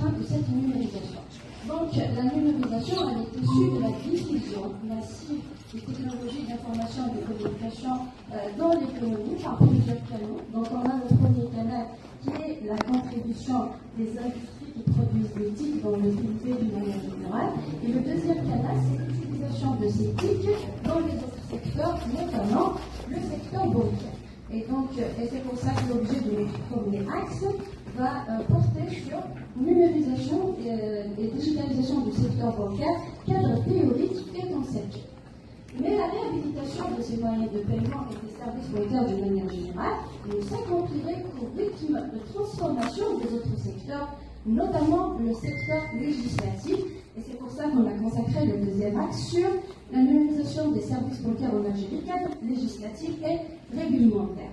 contraintes de cette numérisation. Donc, la numérisation, elle est issue de la diffusion massive des technologies d'information et de communication dans l'économie par plusieurs canaux. Donc, on a le premier canal qui est la contribution des industries qui produisent des TIC dans le PIB d'une manière générale. Et le deuxième canal, c'est l'utilisation de ces TIC dans les autres secteurs, notamment le secteur bancaire. Et donc, c'est pour ça que l'objet de notre premier axe va porter sur numérisation et digitalisation du secteur bancaire, cadre théorique et conceptuel. Mais la réhabilitation de ces moyens de paiement et des services bancaires d'une manière générale ne s'accomplirait qu'au rythme de transformation des autres secteurs, notamment le secteur législatif. Et c'est pour ça qu'on a consacré le deuxième axe sur la numérisation des services bancaires en Algérie, cadre législatif et réglementaire.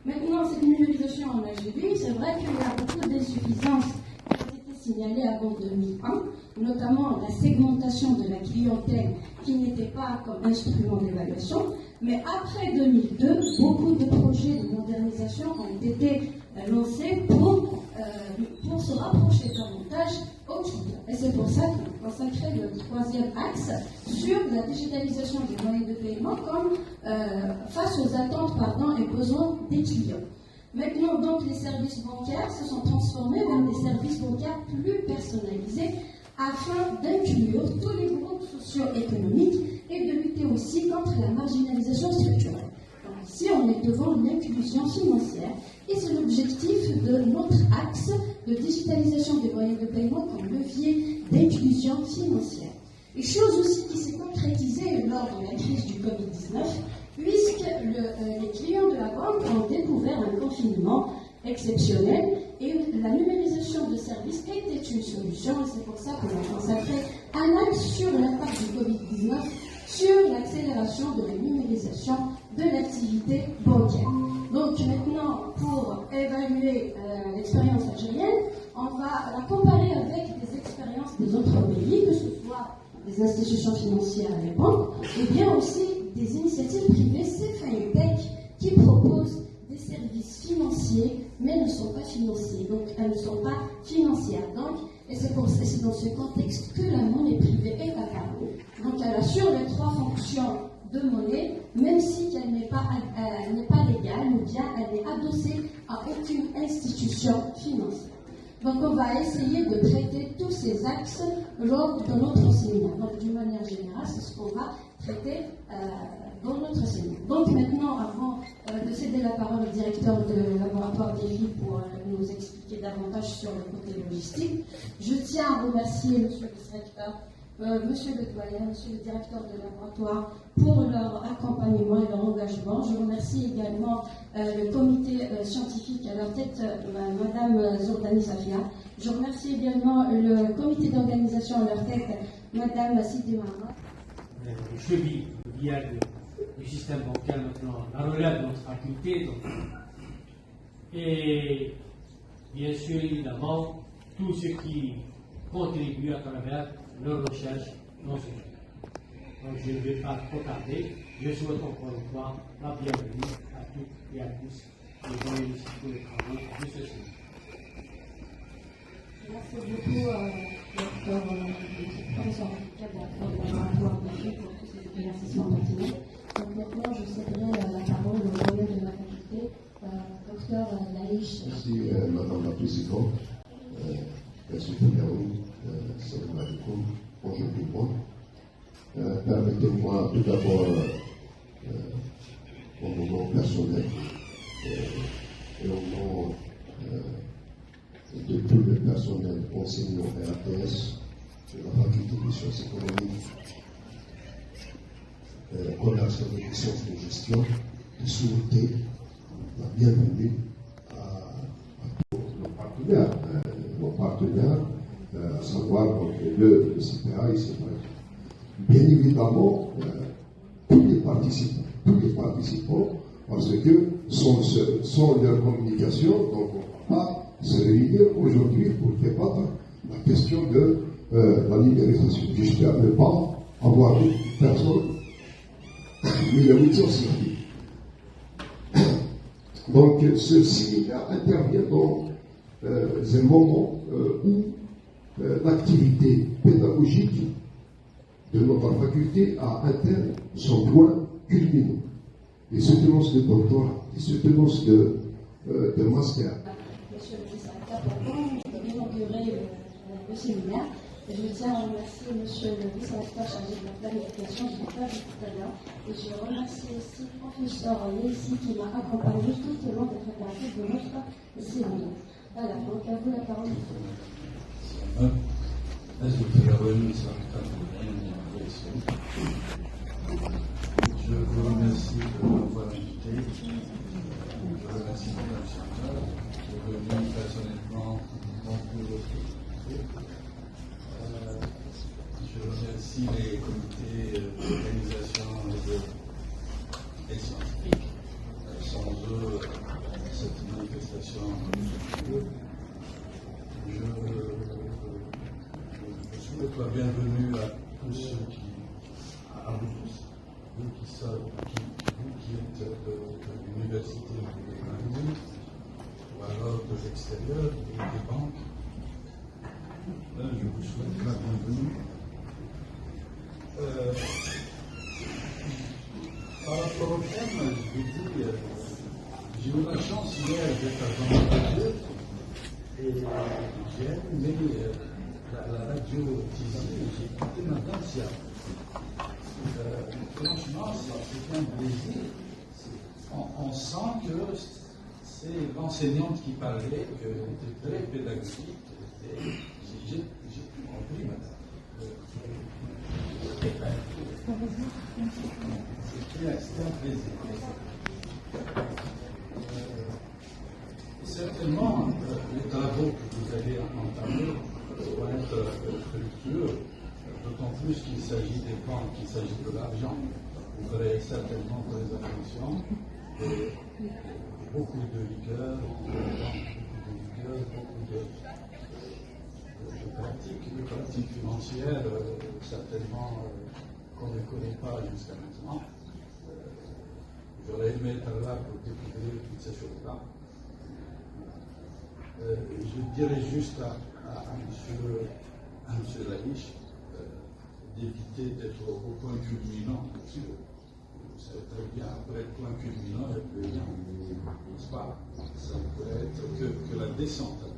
Maintenant, cette numérisation en Algérie, c'est vrai qu'il y a beaucoup d'insuffisances qui ont été signalées avant 2001, notamment la segmentation de la clientèle qui n'était pas comme instrument d'évaluation. Mais après 2002, beaucoup de projets de modernisation ont été lancés pour se rapprocher davantage au client. Et c'est pour ça qu'on a consacré le troisième axe sur la digitalisation des moyens de paiement comme face aux attentes et besoins des clients. Maintenant, donc, les services bancaires se sont transformés vers des services bancaires plus personnalisés afin d'inclure tous les groupes socio-économiques et de lutter aussi contre la marginalisation structurelle. Donc, ici, on est devant l'inclusion financière et c'est l'objectif de notre axe de digitalisation des moyens de paiement comme levier d'inclusion financière. Et chose aussi qui s'est concrétisée lors de la crise du Covid-19, puisque les clients de la banque ont découvert un confinement exceptionnel et la numérisation de services était une solution et c'est pour ça qu'on a consacré un axe sur l'impact du Covid-19 sur l'accélération de la numérisation de l'activité bancaire. Donc maintenant, pour évaluer l'expérience algérienne, on va la comparer avec des expériences des autres pays, que ce soit des institutions financières et des banques, ou bien aussi des initiatives privées, ces fintech qui proposent des services financiers, mais ne sont pas financiers, donc elles ne sont pas financières. Donc, et c'est dans ce contexte que la monnaie privée est apparue. Donc elle assure les trois fonctions de monnaie, même si elle n'est pas légale ou bien elle n'est adossée à aucune institution financière. Donc on va essayer de traiter tous ces axes lors de notre séminaire. Donc d'une manière générale, c'est ce qu'on va traiter dans notre séminaire. Donc maintenant, avant de céder la parole au directeur de laboratoire d'EFI pour nous expliquer davantage sur le côté logistique, je tiens à remercier monsieur le directeur, monsieur le doyen, monsieur le directeur de laboratoire pour leur accompagnement et leur engagement. Je remercie également le comité scientifique à leur tête, madame Zordani Safia. Je remercie également le comité d'organisation à leur tête, madame Sidi Mahmoud. Les chevilles du système bancaire maintenant, la relève de notre faculté. Donc. Et bien sûr, évidemment, tout ce qui contribue à travers leur recherche dans ce domaine. Donc je ne vais pas trop tarder. Je souhaite encore une fois la bienvenue à toutes et à tous les gens ici pour les travaux de ce séminaire. Merci beaucoup, professeur de laboratoire pour tous ces éclaircissements pertinents. Donc maintenant, je céderai la parole au doyen de ma faculté, docteur Laïch. Merci, madame la présidente. Merci, Frédéric. Salam alaikum. Bonjour tout le monde. Permettez-moi tout d'abord, au nom personnel et au nom de tout le personnel enseignant à RTS de la faculté des sciences économiques, commerce et des sciences de gestion, de souhaiter la bienvenue à tous nos partenaires, à savoir donc, le CPA et c'est vrai. Bien évidemment, tous les participants, parce que sans leur communication, donc on ne va pas se réunir aujourd'hui pour débattre la question de la libéralisation. J'espère ne pas avoir vu personne, mais le métier servi. Donc ce séminaire intervient dans un moment où l'activité pédagogique de notre faculté à atteindre son point culminant. Et se tenance de doctorat, et se tenance de master. Monsieur le vice-recteur, pour inaugurer le séminaire. Et je tiens à remercier monsieur le vice-recteur chargé de la planification, je l'ai pas vu tout à l'heure. Et je remercie aussi le professeur Yessi qui m'a accompagné tout au long des préparatifs de notre séminaire. Voilà, donc à vous la parole. Je vous remercie de m'avoir invité. Je remercie Mme Chantal qui est venue personnellement pour votre activité. Je remercie les comités d'organisation et scientifiques. Sans eux, cette manifestation n'aurait pas lieu. Je souhaite la bienvenue à tous ceux à vous tous, vous qui êtes de l'université de Paris, ou alors de l'extérieur, des banques. Je vous souhaite la bienvenue. Par rapport au thème, je vous dis, j'ai eu la chance hier d'être à Jean-Marc et j'ai aimé la radio télévisée, j'ai écouté Madame Sia. Franchement, c'est un plaisir. On sent que c'est l'enseignante qui parlait, qu'elle était très pédagogique. J'ai tout compris, madame. C'était un plaisir. Certainement, les travaux que vous allez entamer vont être fructueux, d'autant plus qu'il s'agit des banques, qu'il s'agit de l'argent. Vous ferez certainement très attention et beaucoup de rigueur, beaucoup de pratiques financières, certainement qu'on ne connaît pas jusqu'à maintenant. J'aurais aimé être là pour découvrir toutes ces choses-là. Je dirais juste à M. Laïch d'éviter d'être au point culminant, parce que vous savez très bien, après le point culminant, il n'y a plus rien, n'est-ce pas? Ça ne peut être que la descente après.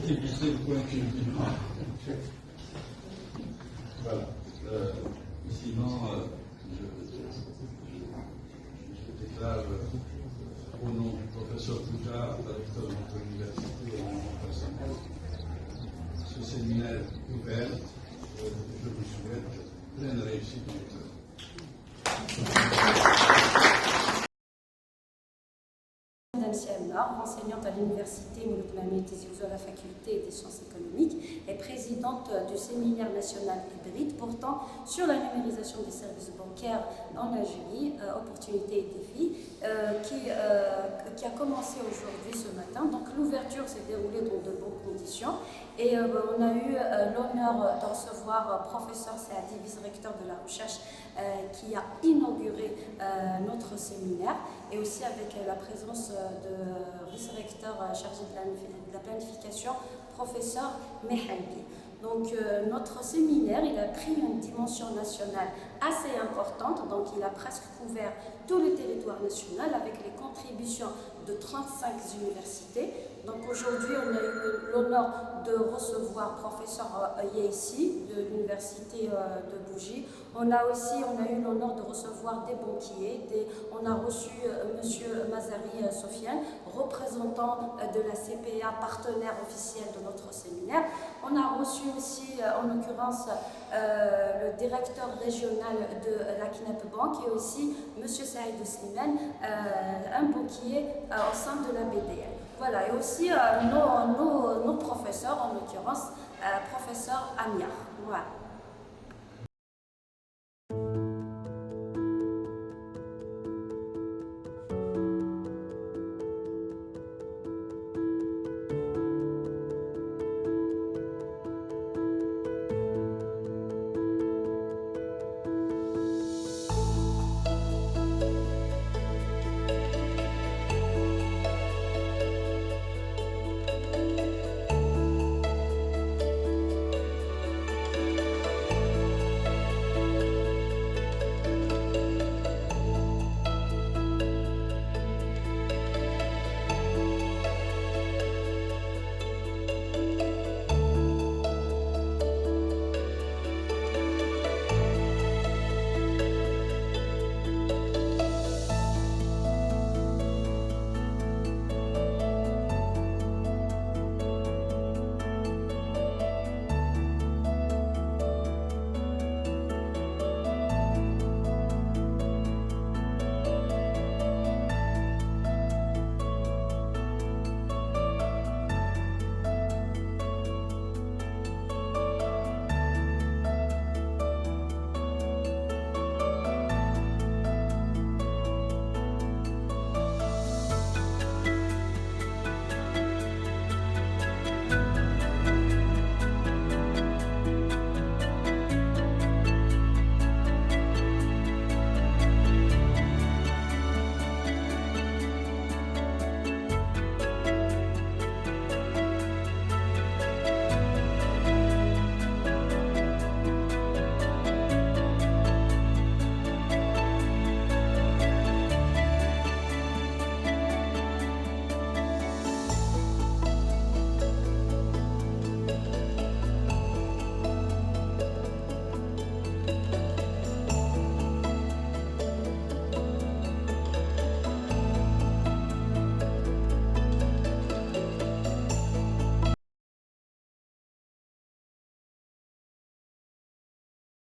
Éviter le point culminant. Voilà. Sinon, je déclare au nom du professeur Poujard, directeur de notre université et en nom personnel, ce séminaire ouvert, je vous souhaite pleine réussite dans votre Madame Siamna, enseignante à l'université Mouloud Mamed Tizi Ouzou à la faculté des sciences économiques et présidente du séminaire national hybride portant sur la numérisation des services bancaires en Algérie, opportunités et défis, qui a commencé aujourd'hui ce matin. Donc l'ouverture s'est déroulée dans de bonnes conditions et on a eu l'honneur de recevoir professeur Saadi, vice-recteur de la recherche, qui a inauguré notre séminaire, et aussi avec la présence de vice-recteur chargé de la planification, professeur Mehalbi. Donc notre séminaire, il a pris une dimension nationale assez importante, donc il a presque couvert tout le territoire national avec les contributions de 35 universités. Donc aujourd'hui, on a eu l'honneur de recevoir professeur Yessi de l'université de Bougie. On a eu l'honneur de recevoir des banquiers. On a reçu monsieur Mazari Sofiane, représentant de la CPA, partenaire officiel de notre séminaire. On a reçu aussi, en l'occurrence, le directeur régional de la KNAP Bank et aussi monsieur Saïd Slimane, un banquier au sein de la BDL. Voilà, et aussi nos professeurs, en l'occurrence, professeur Amir. Voilà.